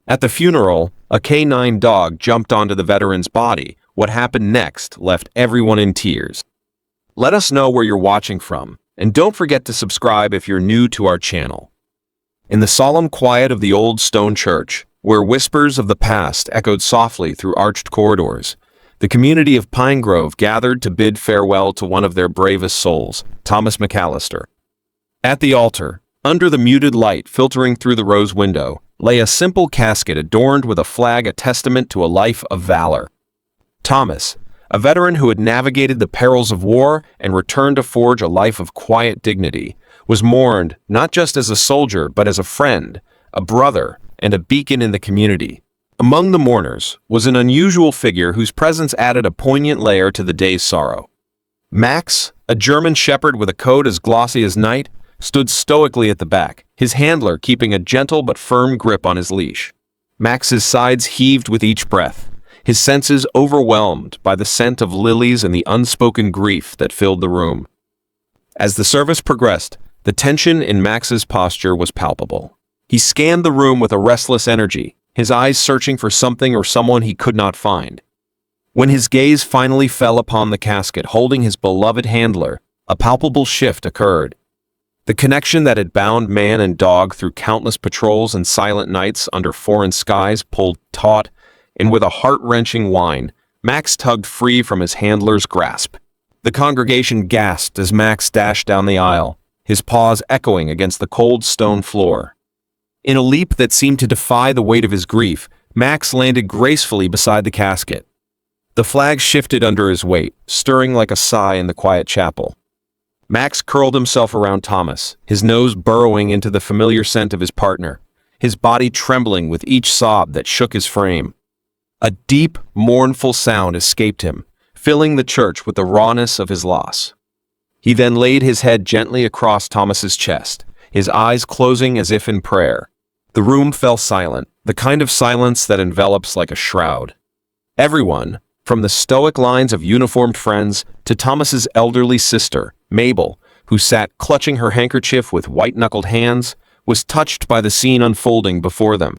At the funeral, a canine dog jumped onto the veteran's body. What happened next left everyone in tears. Let us know where you're watching from, and don't forget to subscribe if you're new to our channel. In the solemn quiet of the old stone church, where whispers of the past echoed softly through arched corridors, the community of Pine Grove gathered to bid farewell to one of their bravest souls, Thomas McAllister. At the altar, under the muted light filtering through the rose window, lay a simple casket adorned with a flag, a testament to a life of valor. Thomas, a veteran who had navigated the perils of war and returned to forge a life of quiet dignity, was mourned not just as a soldier but as a friend, a brother, and a beacon in the community. Among the mourners was an unusual figure whose presence added a poignant layer to the day's sorrow. Max, a German shepherd with a coat as glossy as night, stood stoically at the back, his handler keeping a gentle but firm grip on his leash. Max's sides heaved with each breath, his senses overwhelmed by the scent of lilies and the unspoken grief that filled the room. As the service progressed, the tension in Max's posture was palpable. He scanned the room with a restless energy, his eyes searching for something or someone he could not find. When his gaze finally fell upon the casket holding his beloved handler, a palpable shift occurred. The connection that had bound man and dog through countless patrols and silent nights under foreign skies pulled taut, and with a heart-wrenching whine, Max tugged free from his handler's grasp. The congregation gasped as Max dashed down the aisle, his paws echoing against the cold stone floor. In a leap that seemed to defy the weight of his grief, Max landed gracefully beside the casket. The flag shifted under his weight, stirring like a sigh in the quiet chapel. Max curled himself around Thomas, his nose burrowing into the familiar scent of his partner, his body trembling with each sob that shook his frame. A deep, mournful sound escaped him, filling the church with the rawness of his loss. He then laid his head gently across Thomas's chest, his eyes closing as if in prayer. The room fell silent, the kind of silence that envelops like a shroud. Everyone, from the stoic lines of uniformed friends to Thomas's elderly sister, Mabel, who sat clutching her handkerchief with white-knuckled hands, was touched by the scene unfolding before them.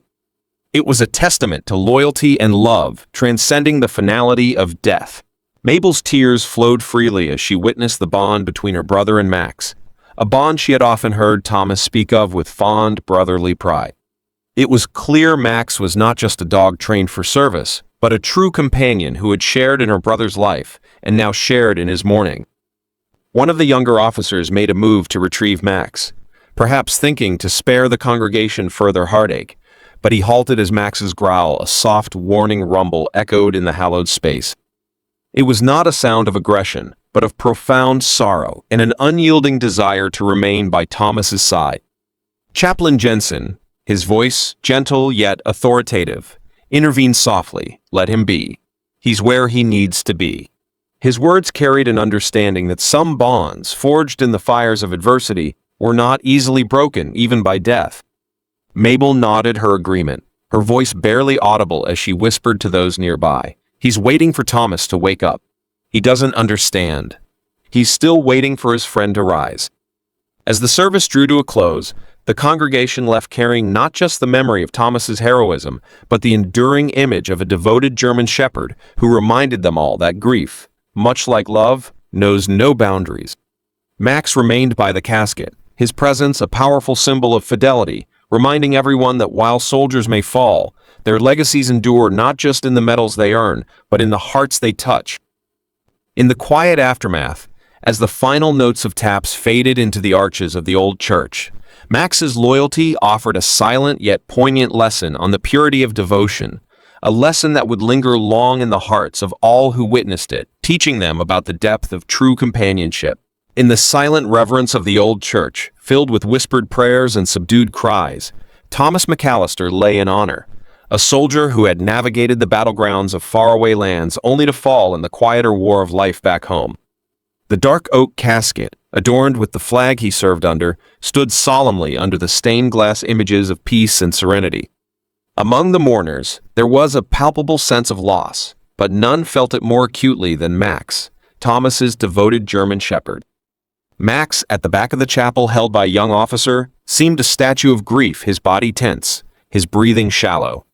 It was a testament to loyalty and love, transcending the finality of death. Mabel's tears flowed freely as she witnessed the bond between her brother and Max, a bond she had often heard Thomas speak of with fond, brotherly pride. It was clear Max was not just a dog trained for service, but a true companion who had shared in her brother's life and now shared in his mourning. One of the younger officers made a move to retrieve Max, perhaps thinking to spare the congregation further heartache, but he halted as Max's growl, a soft, warning rumble, echoed in the hallowed space. It was not a sound of aggression, but of profound sorrow and an unyielding desire to remain by Thomas's side. Chaplain Jensen, his voice gentle yet authoritative, intervened softly. "Let him be. He's where he needs to be." His words carried an understanding that some bonds, forged in the fires of adversity, were not easily broken even by death. Mabel nodded her agreement, her voice barely audible as she whispered to those nearby, "He's waiting for Thomas to wake up. He doesn't understand. He's still waiting for his friend to rise." As the service drew to a close, the congregation left carrying not just the memory of Thomas's heroism, but the enduring image of a devoted German shepherd who reminded them all that grief, much like love, knows no boundaries. Max remained by the casket, his presence a powerful symbol of fidelity, reminding everyone that while soldiers may fall, their legacies endure not just in the medals they earn, but in the hearts they touch. In the quiet aftermath, as the final notes of taps faded into the arches of the old church, Max's loyalty offered a silent yet poignant lesson on the purity of devotion, a lesson that would linger long in the hearts of all who witnessed it, teaching them about the depth of true companionship. In the silent reverence of the old church, filled with whispered prayers and subdued cries, Thomas McAllister lay in honor, a soldier who had navigated the battlegrounds of faraway lands only to fall in the quieter war of life back home. The dark oak casket, adorned with the flag he served under, stood solemnly under the stained glass images of peace and serenity. Among the mourners, there was a palpable sense of loss, but none felt it more acutely than Max, Thomas's devoted German shepherd. Max, at the back of the chapel held by a young officer, seemed a statue of grief, his body tense, his breathing shallow.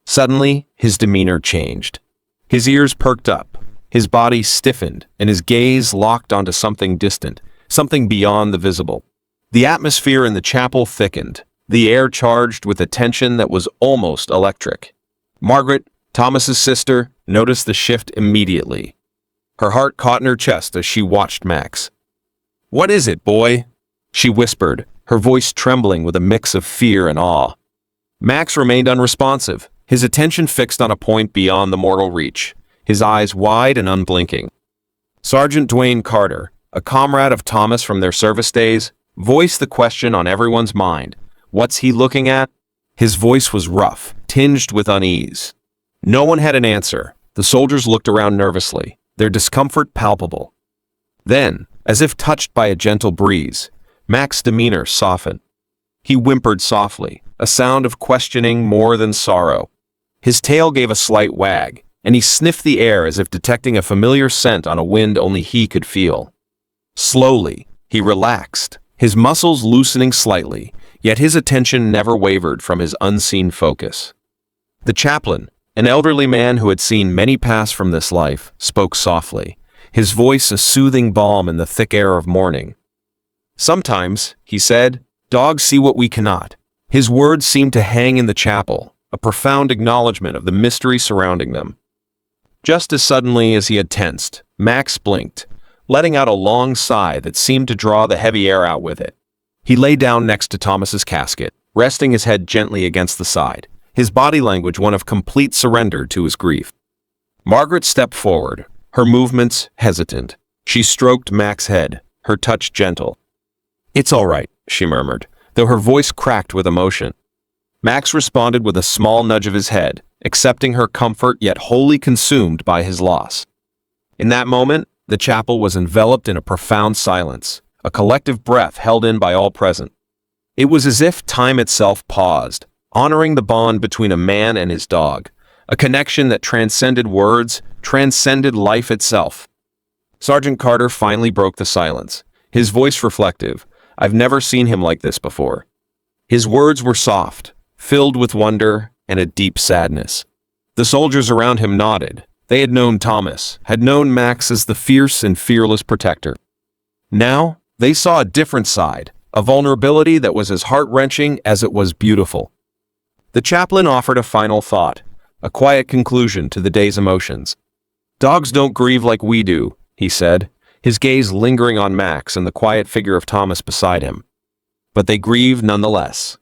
Suddenly, his demeanor changed. His ears perked up, his body stiffened, and his gaze locked onto something distant, something beyond the visible. The atmosphere in the chapel thickened, the air charged with a tension that was almost electric. Margaret, Thomas's sister, noticed the shift immediately. Her heart caught in her chest as she watched Max. "What is it, boy?" she whispered, her voice trembling with a mix of fear and awe. Max remained unresponsive, his attention fixed on a point beyond the mortal reach, his eyes wide and unblinking. Sergeant Dwayne Carter, a comrade of Thomas from their service days, voiced the question on everyone's mind. What's he looking at? His voice was rough, tinged with unease. No one had an answer. The soldiers looked around nervously, their discomfort palpable. Then, as if touched by a gentle breeze, Max's demeanor softened. He whimpered softly, a sound of questioning more than sorrow. His tail gave a slight wag, and he sniffed the air as if detecting a familiar scent on a wind only he could feel. Slowly, he relaxed, his muscles loosening slightly, yet his attention never wavered from his unseen focus. The chaplain, an elderly man who had seen many pass from this life, spoke softly, his voice a soothing balm in the thick air of morning. "Sometimes," he said, "dogs see what we cannot." His words seemed to hang in the chapel, a profound acknowledgement of the mystery surrounding them. Just as suddenly as he had tensed, Max blinked, letting out a long sigh that seemed to draw the heavy air out with it. He lay down next to Thomas's casket, resting his head gently against the side, his body language one of complete surrender to his grief. Margaret stepped forward, her movements hesitant. She stroked Max's head, her touch gentle. "It's all right," she murmured, though her voice cracked with emotion. Max responded with a small nudge of his head, accepting her comfort yet wholly consumed by his loss. In that moment, the chapel was enveloped in a profound silence, a collective breath held in by all present. It was as if time itself paused, honoring the bond between a man and his dog, a connection that transcended words, transcended life itself. Sergeant Carter finally broke the silence, his voice reflective. I've never seen him like this before. His words were soft, filled with wonder and a deep sadness. The soldiers around him nodded. They had known Thomas, had known Max as the fierce and fearless protector. Now, they saw a different side, a vulnerability that was as heart-wrenching as it was beautiful. The chaplain offered a final thought, a quiet conclusion to the day's emotions. "Dogs don't grieve like we do," he said, his gaze lingering on Max and the quiet figure of Thomas beside him. "But they grieve nonetheless."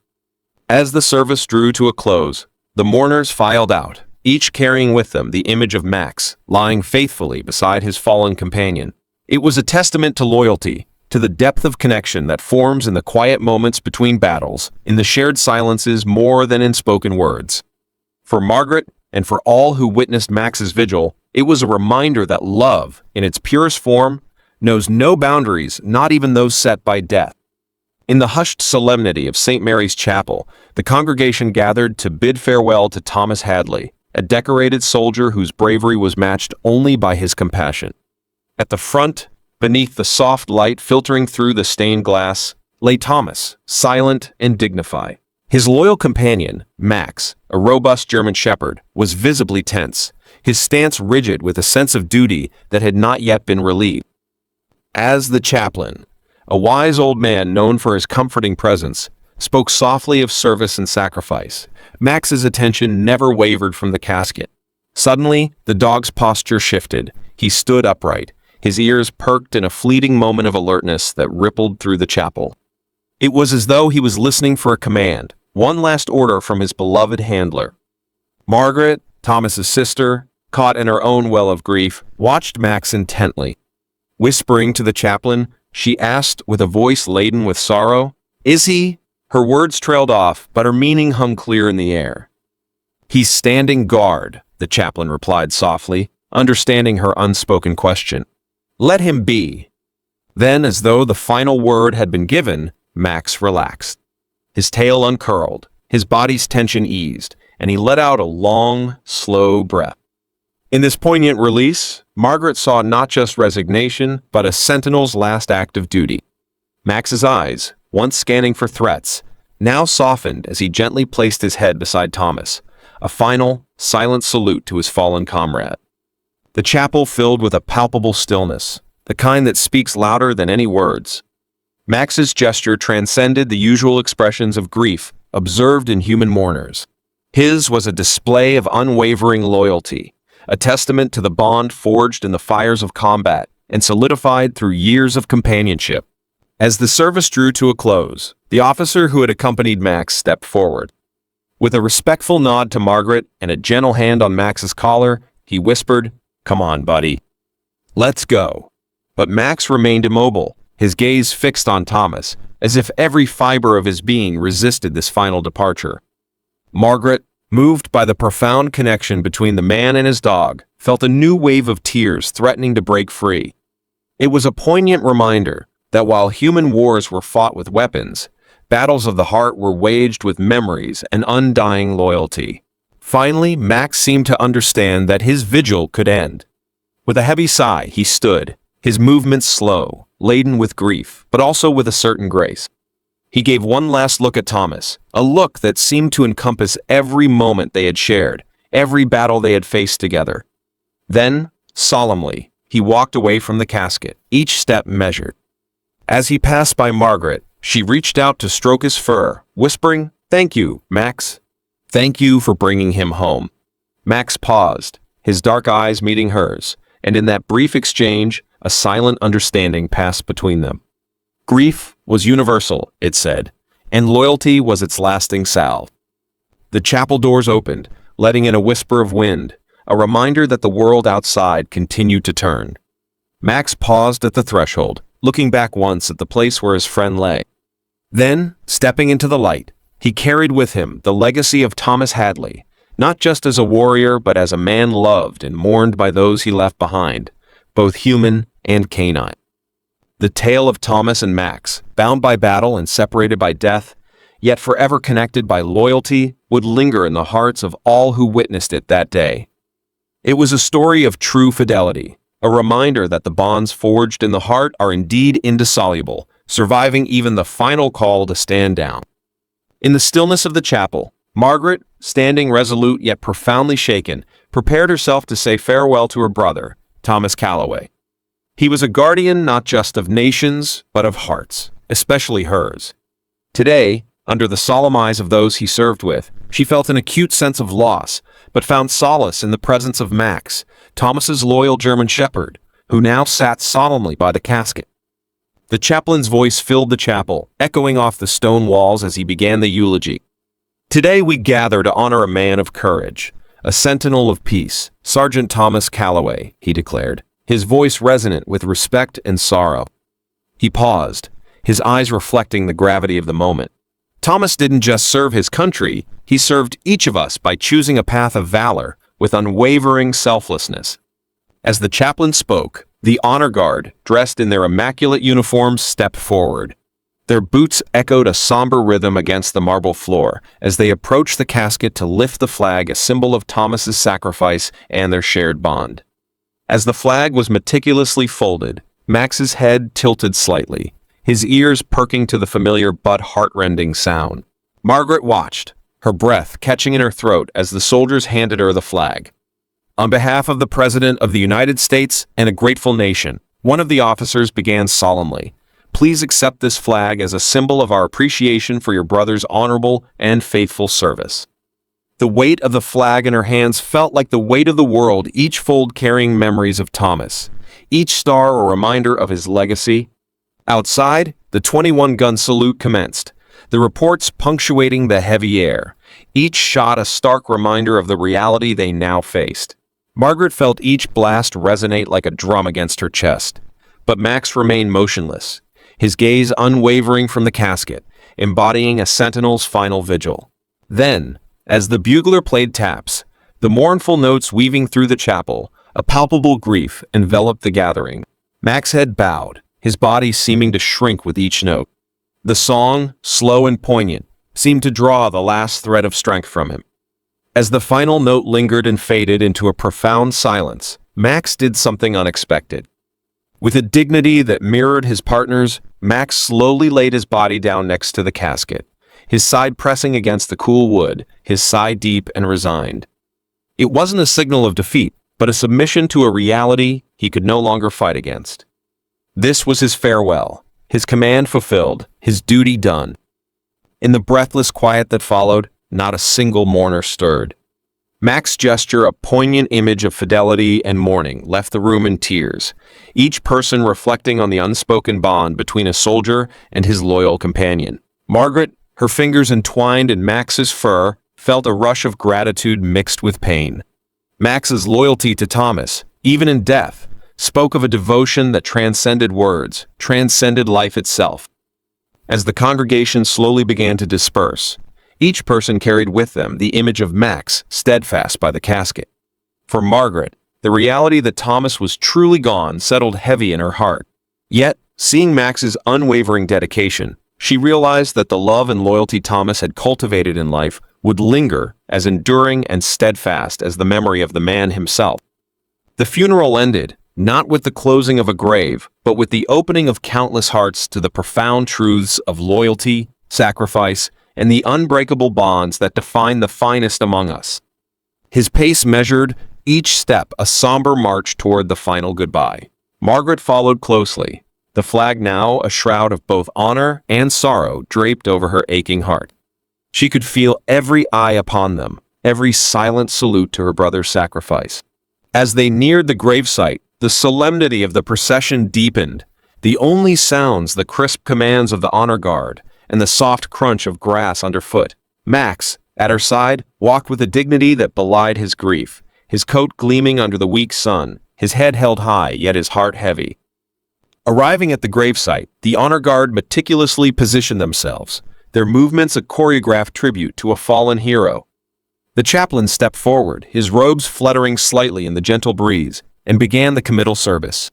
As the service drew to a close, the mourners filed out, each carrying with them the image of Max, lying faithfully beside his fallen companion. It was a testament to loyalty, to the depth of connection that forms in the quiet moments between battles, in the shared silences more than in spoken words. For Margaret, and for all who witnessed Max's vigil, it was a reminder that love, in its purest form, knows no boundaries, not even those set by death. In the hushed solemnity of St. Mary's Chapel, the congregation gathered to bid farewell to Thomas Hadley, a decorated soldier whose bravery was matched only by his compassion. At the front, beneath the soft light filtering through the stained glass, lay Thomas, silent and dignified. His loyal companion, Max, a robust German shepherd, was visibly tense, his stance rigid with a sense of duty that had not yet been relieved. As the chaplain, a wise old man known for his comforting presence, spoke softly of service and sacrifice, Max's attention never wavered from the casket. Suddenly, the dog's posture shifted. He stood upright, his ears perked in a fleeting moment of alertness that rippled through the chapel. It was as though he was listening for a command, one last order from his beloved handler. Margaret, Thomas's sister, caught in her own well of grief, watched Max intently. Whispering to the chaplain, she asked with a voice laden with sorrow, "Is he?" Her words trailed off, but her meaning hung clear in the air. "He's standing guard," the chaplain replied softly, understanding her unspoken question. "Let him be." Then, as though the final word had been given, Max relaxed. His tail uncurled, his body's tension eased, and he let out a long, slow breath. In this poignant release, Margaret saw not just resignation, but a sentinel's last act of duty. Max's eyes, once scanning for threats, now softened as he gently placed his head beside Thomas, a final, silent salute to his fallen comrade. The chapel filled with a palpable stillness, the kind that speaks louder than any words. Max's gesture transcended the usual expressions of grief observed in human mourners. His was a display of unwavering loyalty, a testament to the bond forged in the fires of combat and solidified through years of companionship. As the service drew to a close, the officer who had accompanied Max stepped forward. With a respectful nod to Margaret and a gentle hand on Max's collar, he whispered, "Come on, buddy. Let's go." But Max remained immobile, his gaze fixed on Thomas, as if every fiber of his being resisted this final departure. Margaret, moved by the profound connection between the man and his dog, felt a new wave of tears threatening to break free. It was a poignant reminder that while human wars were fought with weapons, battles of the heart were waged with memories and undying loyalty. Finally, Max seemed to understand that his vigil could end. With a heavy sigh, he stood, his movements slow, laden with grief, but also with a certain grace. He gave one last look at Thomas, a look that seemed to encompass every moment they had shared, every battle they had faced together. Then, solemnly, he walked away from the casket, each step measured. As he passed by Margaret, she reached out to stroke his fur, whispering, "Thank you, Max. Thank you for bringing him home." Max paused, his dark eyes meeting hers, and in that brief exchange, a silent understanding passed between them. Grief was universal, it said, and loyalty was its lasting salve. The chapel doors opened, letting in a whisper of wind, a reminder that the world outside continued to turn. Max paused at the threshold, looking back once at the place where his friend lay. Then, stepping into the light, he carried with him the legacy of Thomas Hadley, not just as a warrior but as a man loved and mourned by those he left behind, both human and canine. The tale of Thomas and Max, bound by battle and separated by death, yet forever connected by loyalty, would linger in the hearts of all who witnessed it that day. It was a story of true fidelity, a reminder that the bonds forged in the heart are indeed indissoluble, surviving even the final call to stand down. In the stillness of the chapel, Margaret, standing resolute yet profoundly shaken, prepared herself to say farewell to her brother, Thomas Calloway. He was a guardian not just of nations, but of hearts, especially hers. Today, under the solemn eyes of those he served with, she felt an acute sense of loss, but found solace in the presence of Max, Thomas's loyal German shepherd, who now sat solemnly by the casket. The chaplain's voice filled the chapel, echoing off the stone walls as he began the eulogy. "Today we gather to honor a man of courage, a sentinel of peace, Sergeant Thomas Calloway," he declared, his voice resonant with respect and sorrow. He paused, his eyes reflecting the gravity of the moment. Thomas didn't just serve his country, he served each of us by choosing a path of valor with unwavering selflessness. As the chaplain spoke, the honor guard, dressed in their immaculate uniforms, stepped forward. Their boots echoed a somber rhythm against the marble floor as they approached the casket to lift the flag, a symbol of Thomas's sacrifice and their shared bond. As the flag was meticulously folded, Max's head tilted slightly, his ears perking to the familiar but heart-rending sound. Margaret watched, her breath catching in her throat as the soldiers handed her the flag. On behalf of the President of the United States and a grateful nation, one of the officers began solemnly, "Please accept this flag as a symbol of our appreciation for your brother's honorable and faithful service." The weight of the flag in her hands felt like the weight of the world, each fold carrying memories of Thomas, each star a reminder of his legacy. Outside, the 21-gun salute commenced, the reports punctuating the heavy air, each shot a stark reminder of the reality they now faced. Margaret felt each blast resonate like a drum against her chest, but Max remained motionless, his gaze unwavering from the casket, embodying a sentinel's final vigil. Then, as the bugler played taps, the mournful notes weaving through the chapel, a palpable grief enveloped the gathering. Max's head bowed, his body seeming to shrink with each note. The song, slow and poignant, seemed to draw the last thread of strength from him. As the final note lingered and faded into a profound silence, Max did something unexpected. With a dignity that mirrored his partner's, Max slowly laid his body down next to the casket, his side pressing against the cool wood, his sigh deep and resigned. It wasn't a signal of defeat, but a submission to a reality he could no longer fight against. This was his farewell, his command fulfilled, his duty done. In the breathless quiet that followed, not a single mourner stirred. Max's gesture, a poignant image of fidelity and mourning, left the room in tears, each person reflecting on the unspoken bond between a soldier and his loyal companion. Margaret, her fingers entwined in Max's fur, felt a rush of gratitude mixed with pain. Max's loyalty to Thomas, even in death, spoke of a devotion that transcended words, transcended life itself. As the congregation slowly began to disperse, each person carried with them the image of Max, steadfast by the casket. For Margaret, the reality that Thomas was truly gone settled heavy in her heart. Yet, seeing Max's unwavering dedication, she realized that the love and loyalty Thomas had cultivated in life would linger as enduring and steadfast as the memory of the man himself. The funeral ended, not with the closing of a grave, but with the opening of countless hearts to the profound truths of loyalty, sacrifice, and the unbreakable bonds that define the finest among us. His pace measured, each step a somber march toward the final goodbye. Margaret followed closely, the flag now a shroud of both honor and sorrow draped over her aching heart. She could feel every eye upon them, every silent salute to her brother's sacrifice. As they neared the gravesite, the solemnity of the procession deepened, the only sounds the crisp commands of the honor guard and the soft crunch of grass underfoot. Max, at her side, walked with a dignity that belied his grief, his coat gleaming under the weak sun, his head held high, yet his heart heavy. Arriving at the gravesite, the honor guard meticulously positioned themselves, their movements a choreographed tribute to a fallen hero. The chaplain stepped forward, his robes fluttering slightly in the gentle breeze, and began the committal service.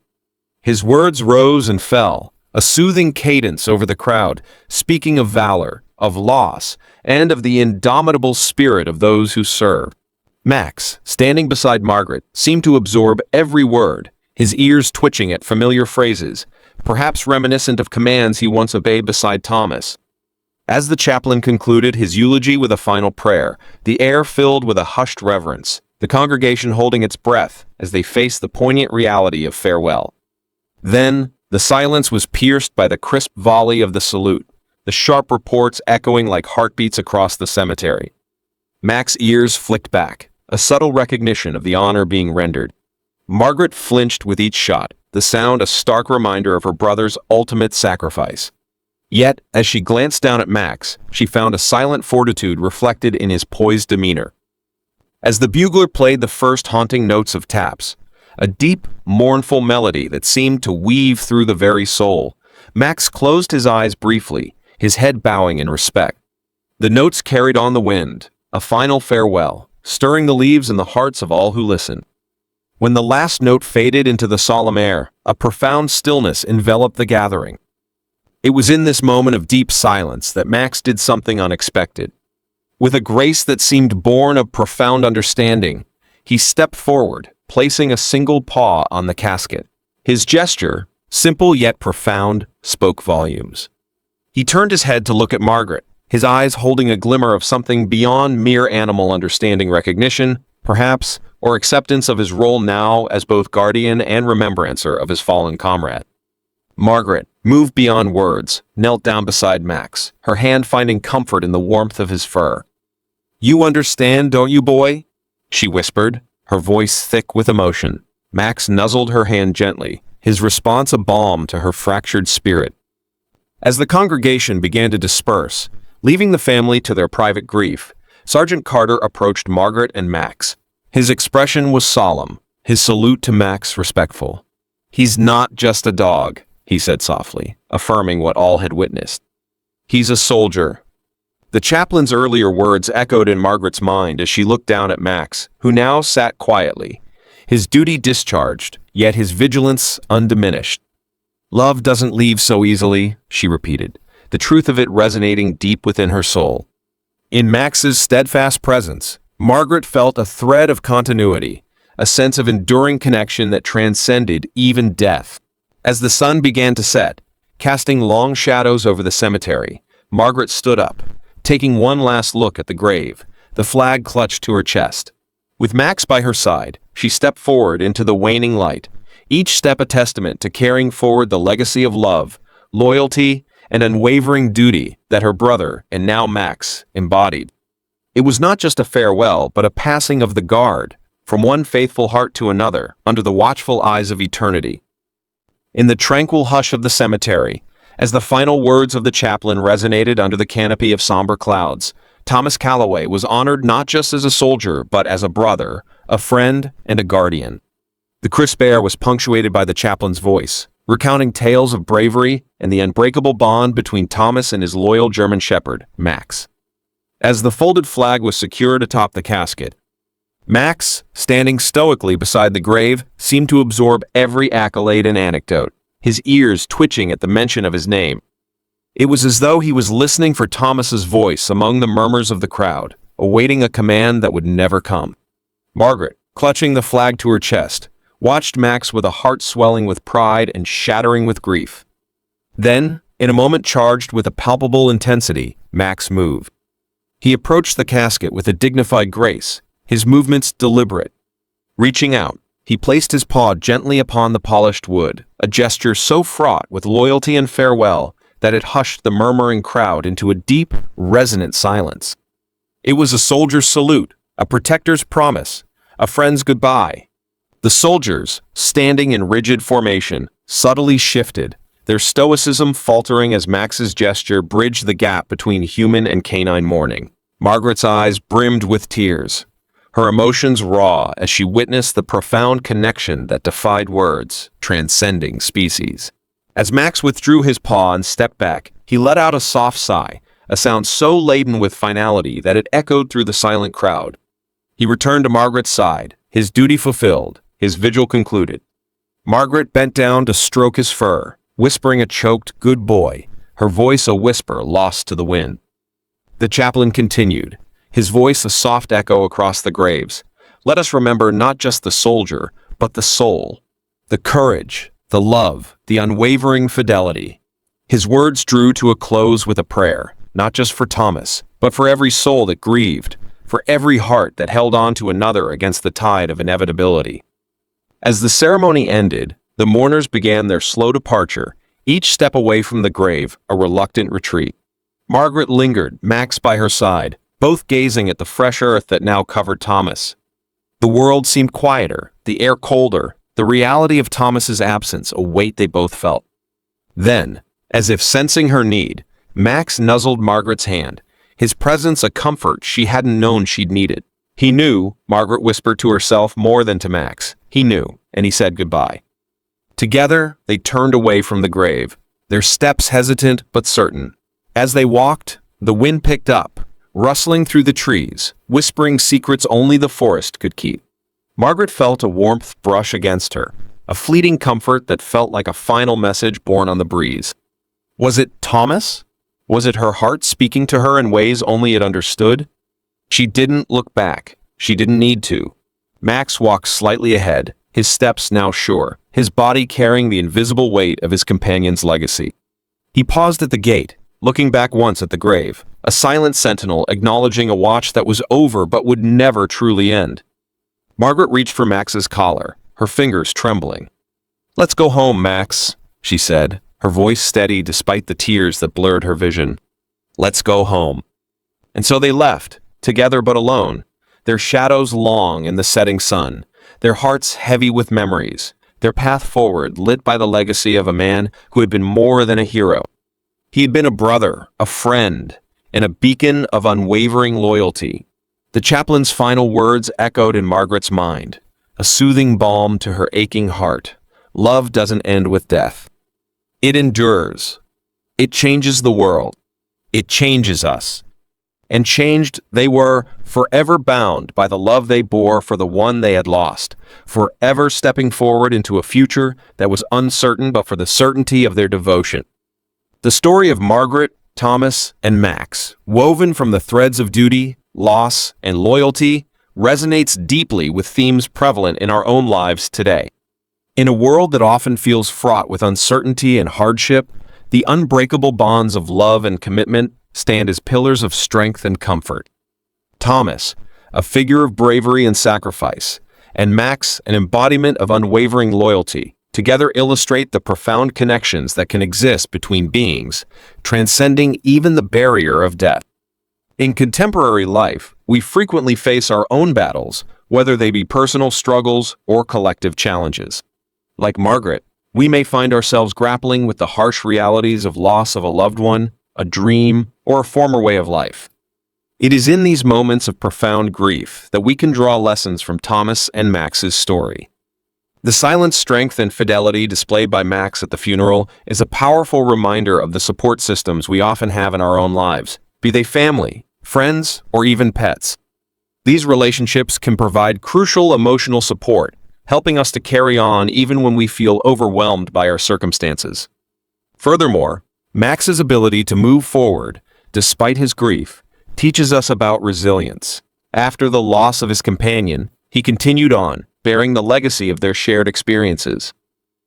His words rose and fell, a soothing cadence over the crowd, speaking of valor, of loss, and of the indomitable spirit of those who serve. Max, standing beside Margaret, seemed to absorb every word, his ears twitching at familiar phrases, perhaps reminiscent of commands he once obeyed beside Thomas. As the chaplain concluded his eulogy with a final prayer, the air filled with a hushed reverence, the congregation holding its breath as they faced the poignant reality of farewell. Then, the silence was pierced by the crisp volley of the salute, the sharp reports echoing like heartbeats across the cemetery. Max's ears flicked back, a subtle recognition of the honor being rendered. Margaret flinched with each shot, the sound a stark reminder of her brother's ultimate sacrifice. Yet, as she glanced down at Max, she found a silent fortitude reflected in his poised demeanor. As the bugler played the first haunting notes of taps, a deep, mournful melody that seemed to weave through the very soul, Max closed his eyes briefly, his head bowing in respect. The notes carried on the wind, a final farewell, stirring the leaves in the hearts of all who listened. When the last note faded into the solemn air, a profound stillness enveloped the gathering. It was in this moment of deep silence that Max did something unexpected. With a grace that seemed born of profound understanding, he stepped forward, placing a single paw on the casket. His gesture, simple yet profound, spoke volumes. He turned his head to look at Margaret, his eyes holding a glimmer of something beyond mere animal understanding, recognition, perhaps, or acceptance of his role now as both guardian and remembrancer of his fallen comrade. Margaret, moved beyond words, knelt down beside Max, her hand finding comfort in the warmth of his fur. "You understand, don't you, boy?" she whispered, her voice thick with emotion. Max nuzzled her hand gently, his response a balm to her fractured spirit. As the congregation began to disperse, leaving the family to their private grief, Sergeant Carter approached Margaret and Max. His expression was solemn, his salute to Max respectful. "He's not just a dog," he said softly, affirming what all had witnessed. "He's a soldier." The chaplain's earlier words echoed in Margaret's mind as she looked down at Max, who now sat quietly, his duty discharged, yet his vigilance undiminished. "Love doesn't leave so easily," she repeated, the truth of it resonating deep within her soul. In Max's steadfast presence, Margaret felt a thread of continuity, a sense of enduring connection that transcended even death. As the sun began to set, casting long shadows over the cemetery, Margaret stood up, taking one last look at the grave, the flag clutched to her chest. With Max by her side, she stepped forward into the waning light, each step a testament to carrying forward the legacy of love, loyalty, and unwavering duty that her brother, and now Max, embodied. It was not just a farewell, but a passing of the guard, from one faithful heart to another, under the watchful eyes of eternity. In the tranquil hush of the cemetery, as the final words of the chaplain resonated under the canopy of somber clouds, Thomas Calloway was honored not just as a soldier, but as a brother, a friend, and a guardian. The crisp air was punctuated by the chaplain's voice, recounting tales of bravery and the unbreakable bond between Thomas and his loyal German shepherd, Max. As the folded flag was secured atop the casket, Max, standing stoically beside the grave, seemed to absorb every accolade and anecdote, his ears twitching at the mention of his name. It was as though he was listening for Thomas's voice among the murmurs of the crowd, awaiting a command that would never come. Margaret, clutching the flag to her chest, watched Max with a heart swelling with pride and shattering with grief. Then, in a moment charged with a palpable intensity, Max moved. He approached the casket with a dignified grace, his movements deliberate. Reaching out, he placed his paw gently upon the polished wood, a gesture so fraught with loyalty and farewell that it hushed the murmuring crowd into a deep, resonant silence. It was a soldier's salute, a protector's promise, a friend's goodbye. The soldiers, standing in rigid formation, subtly shifted, their stoicism faltering as Max's gesture bridged the gap between human and canine mourning. Margaret's eyes brimmed with tears, her emotions raw as she witnessed the profound connection that defied words, transcending species. As Max withdrew his paw and stepped back, he let out a soft sigh, a sound so laden with finality that it echoed through the silent crowd. He returned to Margaret's side, his duty fulfilled, his vigil concluded. Margaret bent down to stroke his fur, whispering a choked, "Good boy," her voice a whisper lost to the wind. The chaplain continued, his voice a soft echo across the graves. "Let us remember not just the soldier, but the soul, the courage, the love, the unwavering fidelity." His words drew to a close with a prayer, not just for Thomas, but for every soul that grieved, for every heart that held on to another against the tide of inevitability. As the ceremony ended, the mourners began their slow departure, each step away from the grave, a reluctant retreat. Margaret lingered, Max by her side, both gazing at the fresh earth that now covered Thomas. The world seemed quieter, the air colder, the reality of Thomas's absence a weight they both felt. Then, as if sensing her need, Max nuzzled Margaret's hand, his presence a comfort she hadn't known she'd needed. He knew, Margaret whispered to herself more than to Max. He knew, and he said goodbye. Together, they turned away from the grave, their steps hesitant but certain. As they walked, the wind picked up, rustling through the trees, whispering secrets only the forest could keep. Margaret felt a warmth brush against her, a fleeting comfort that felt like a final message borne on the breeze. Was it Thomas? Was it her heart speaking to her in ways only it understood? She didn't look back. She didn't need to. Max walked slightly ahead, his steps now sure, his body carrying the invisible weight of his companion's legacy. He paused at the gate, looking back once at the grave, a silent sentinel acknowledging a watch that was over but would never truly end. Margaret reached for Max's collar, her fingers trembling. "Let's go home, Max," she said, her voice steady despite the tears that blurred her vision. "Let's go home." And so they left, together but alone, their shadows long in the setting sun, their hearts heavy with memories, their path forward lit by the legacy of a man who had been more than a hero. He had been a brother, a friend, and a beacon of unwavering loyalty. The chaplain's final words echoed in Margaret's mind, a soothing balm to her aching heart. Love doesn't end with death. It endures. It changes the world. It changes us. And changed, they were forever bound by the love they bore for the one they had lost, forever stepping forward into a future that was uncertain but for the certainty of their devotion. The story of Margaret, Thomas, and Max, woven from the threads of duty, loss, and loyalty, resonates deeply with themes prevalent in our own lives today. In a world that often feels fraught with uncertainty and hardship, the unbreakable bonds of love and commitment, stand as pillars of strength and comfort. Thomas, a figure of bravery and sacrifice, and Max, an embodiment of unwavering loyalty, together illustrate the profound connections that can exist between beings, transcending even the barrier of death. In contemporary life, we frequently face our own battles, whether they be personal struggles or collective challenges. Like Margaret, we may find ourselves grappling with the harsh realities of loss of a loved one, a dream, or a former way of life. It is in these moments of profound grief that we can draw lessons from Thomas and Max's story. The silent strength and fidelity displayed by Max at the funeral is a powerful reminder of the support systems we often have in our own lives, be they family, friends, or even pets. These relationships can provide crucial emotional support, helping us to carry on even when we feel overwhelmed by our circumstances. Furthermore, Max's ability to move forward, despite his grief, teaches us about resilience. After the loss of his companion, he continued on, bearing the legacy of their shared experiences.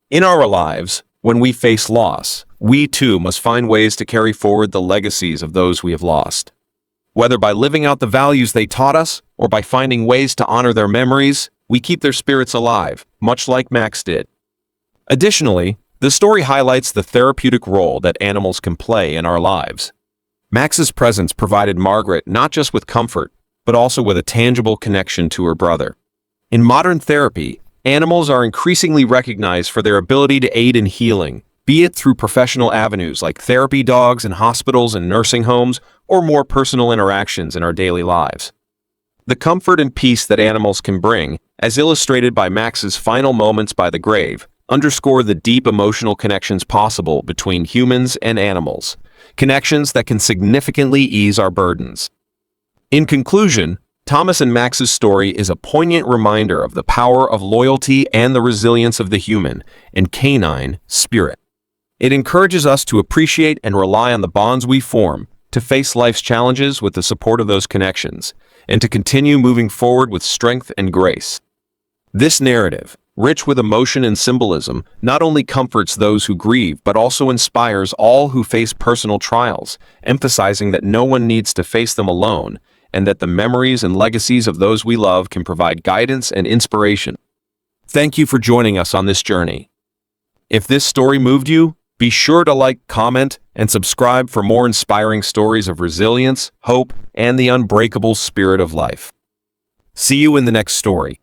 In our lives, when we face loss, we too must find ways to carry forward the legacies of those we have lost. Whether by living out the values they taught us, or by finding ways to honor their memories, we keep their spirits alive, much like Max did. Additionally, the story highlights the therapeutic role that animals can play in our lives. Max's presence provided Margaret not just with comfort, but also with a tangible connection to her brother. In modern therapy, animals are increasingly recognized for their ability to aid in healing, be it through professional avenues like therapy dogs in hospitals and nursing homes, or more personal interactions in our daily lives. The comfort and peace that animals can bring, as illustrated by Max's final moments by the grave, underscore the deep emotional connections possible between humans and animals, connections that can significantly ease our burdens. In conclusion, Thomas and Max's story is a poignant reminder of the power of loyalty and the resilience of the human and canine spirit. It encourages us to appreciate and rely on the bonds we form, to face life's challenges with the support of those connections, and to continue moving forward with strength and grace. This narrative, rich with emotion and symbolism, not only comforts those who grieve but also inspires all who face personal trials, emphasizing that no one needs to face them alone, and that the memories and legacies of those we love can provide guidance and inspiration. Thank you for joining us on this journey. If this story moved you, be sure to like, comment, and subscribe for more inspiring stories of resilience, hope, and the unbreakable spirit of life. See you in the next story.